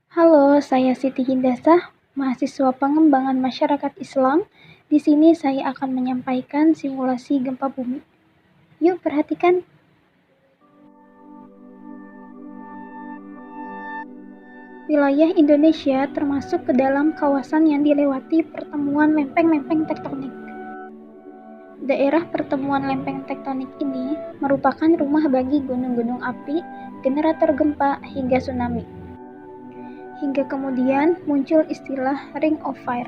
Halo, saya Siti Hindasah, mahasiswa pengembangan masyarakat Islam. Di sini saya akan menyampaikan simulasi gempa bumi. Yuk perhatikan. Wilayah Indonesia termasuk ke dalam kawasan yang dilewati pertemuan lempeng-lempeng tektonik. Daerah pertemuan lempeng tektonik ini merupakan rumah bagi gunung-gunung api, generator gempa, hingga tsunami. Hingga kemudian muncul istilah Ring of Fire.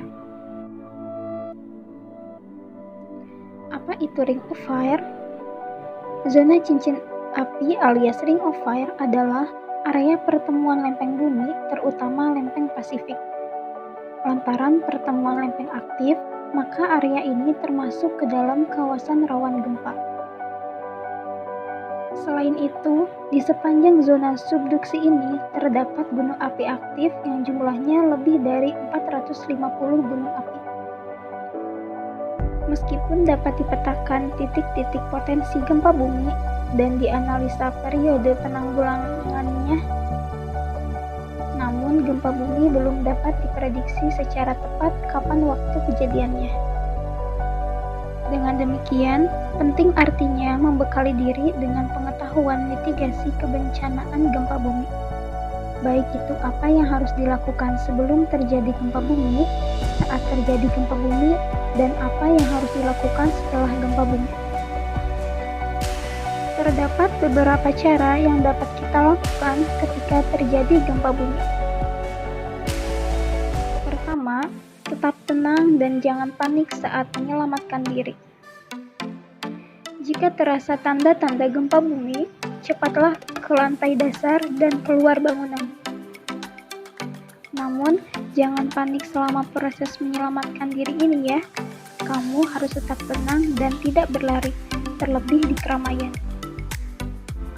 Apa itu Ring of Fire? Zona cincin api alias Ring of Fire adalah area pertemuan lempeng bumi, terutama lempeng Pasifik. Lantaran pertemuan lempeng aktif, maka area ini termasuk ke dalam kawasan rawan gempa. Selain itu, di sepanjang zona subduksi ini terdapat gunung api aktif yang jumlahnya lebih dari 450 gunung api. Meskipun dapat dipetakan titik-titik potensi gempa bumi dan dianalisa periode penanggulangannya, namun gempa bumi belum dapat diprediksi secara tepat kapan waktu kejadiannya. Dengan demikian, penting artinya membekali diri dengan pengetahuan mitigasi kebencanaan gempa bumi. Baik itu apa yang harus dilakukan sebelum terjadi gempa bumi, saat terjadi gempa bumi, dan apa yang harus dilakukan setelah gempa bumi. Terdapat beberapa cara yang dapat kita lakukan ketika terjadi gempa bumi. Pertama, tetap tenang dan jangan panik saat menyelamatkan diri. Jika terasa tanda-tanda gempa bumi, cepatlah ke lantai dasar dan keluar bangunan. Namun, jangan panik selama proses menyelamatkan diri ini ya. Kamu harus tetap tenang dan tidak berlari, terlebih di keramaian.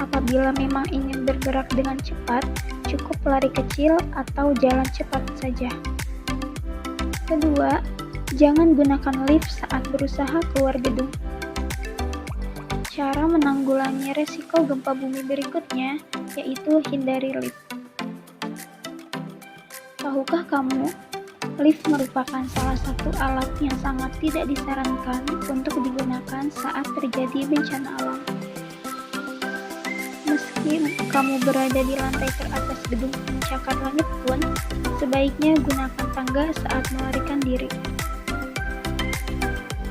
Apabila memang ingin bergerak dengan cepat, cukup lari kecil atau jalan cepat saja. Kedua, jangan gunakan lift saat berusaha keluar gedung. Cara menanggulangi resiko gempa bumi berikutnya yaitu hindari lift. Tahukah kamu, lift merupakan salah satu alat yang sangat tidak disarankan untuk digunakan saat terjadi bencana alam. Meski kamu berada di lantai teratas gedung pencakar langit pun, sebaiknya gunakan tangga saat melarikan diri.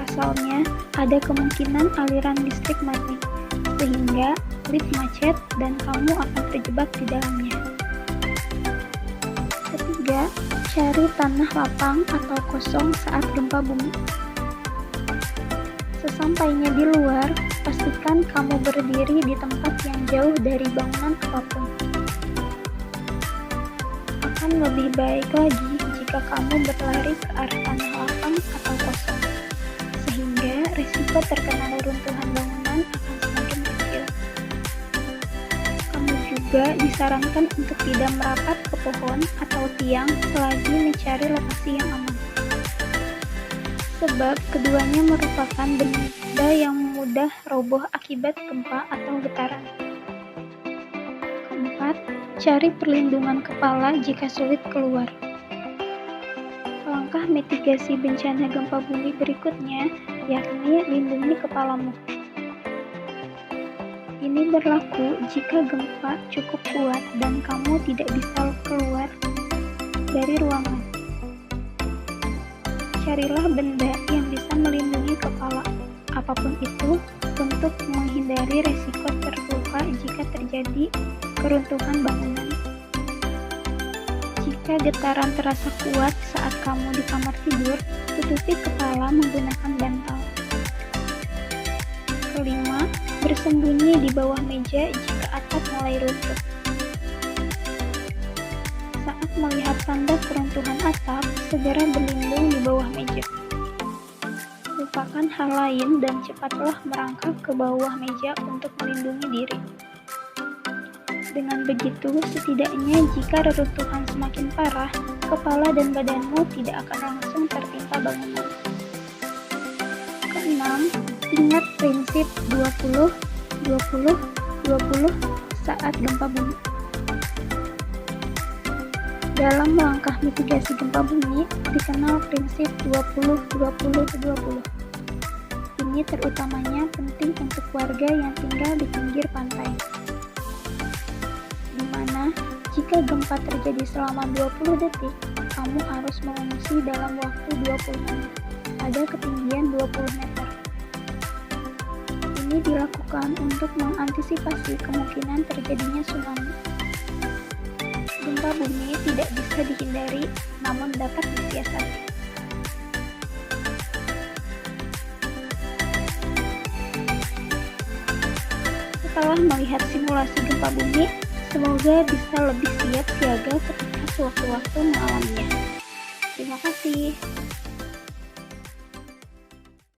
Pasalnya, ada kemungkinan aliran listrik mati, sehingga lift macet dan kamu akan terjebak di dalamnya. Ketiga, cari tanah lapang atau kosong saat gempa bumi. Sesampainya di luar, pastikan kamu berdiri di tempat yang jauh dari bangunan apapun. Akan lebih baik lagi jika kamu berlari ke arah tanah lapang atau kosong, sehingga risiko terkena reruntuhan bangunan akan semakin kecil. Kamu juga disarankan untuk tidak merapat ke pohon atau tiang selagi mencari lokasi yang aman, sebab keduanya merupakan benda yang mudah roboh akibat gempa atau getaran. Keempat, cari perlindungan kepala jika sulit keluar. Langkah mitigasi bencana gempa bumi berikutnya yakni lindungi kepalamu. Ini berlaku jika gempa cukup kuat dan kamu tidak bisa keluar dari ruangan. Carilah benda yang bisa melindungi kepala, apapun itu, untuk menghindari risiko terluka jika terjadi keruntuhan bangunan. Jika getaran terasa kuat saat kamu di kamar tidur, tutupi kepala menggunakan bantal. Kelima, bersembunyi di bawah meja jika atap mulai runtuh. Saat melihat tanda keruntuhan atap, segera berlindung di bawah meja. Lupakan hal lain dan cepatlah merangkak ke bawah meja untuk melindungi diri. Dengan begitu, setidaknya jika reruntuhan semakin parah, kepala dan badanmu tidak akan langsung tertimpa bangunan. Keenam, ingat prinsip 20-20-20 saat gempa bumi. Dalam langkah mitigasi gempa bumi, dikenal prinsip 20-20-20. Ini terutamanya penting untuk warga yang tinggal di pinggir pantai, di mana jika gempa terjadi selama 20 detik, kamu harus mengungsi dalam waktu 20 menit pada ketinggian 20 meter. Ini dilakukan untuk mengantisipasi kemungkinan terjadinya tsunami. Gempa bumi tidak bisa dihindari, namun dapat disiasati. Setelah melihat simulasi gempa bumi, semoga bisa lebih siap siaga ketika sewaktu-waktu mengalaminya. Terima kasih.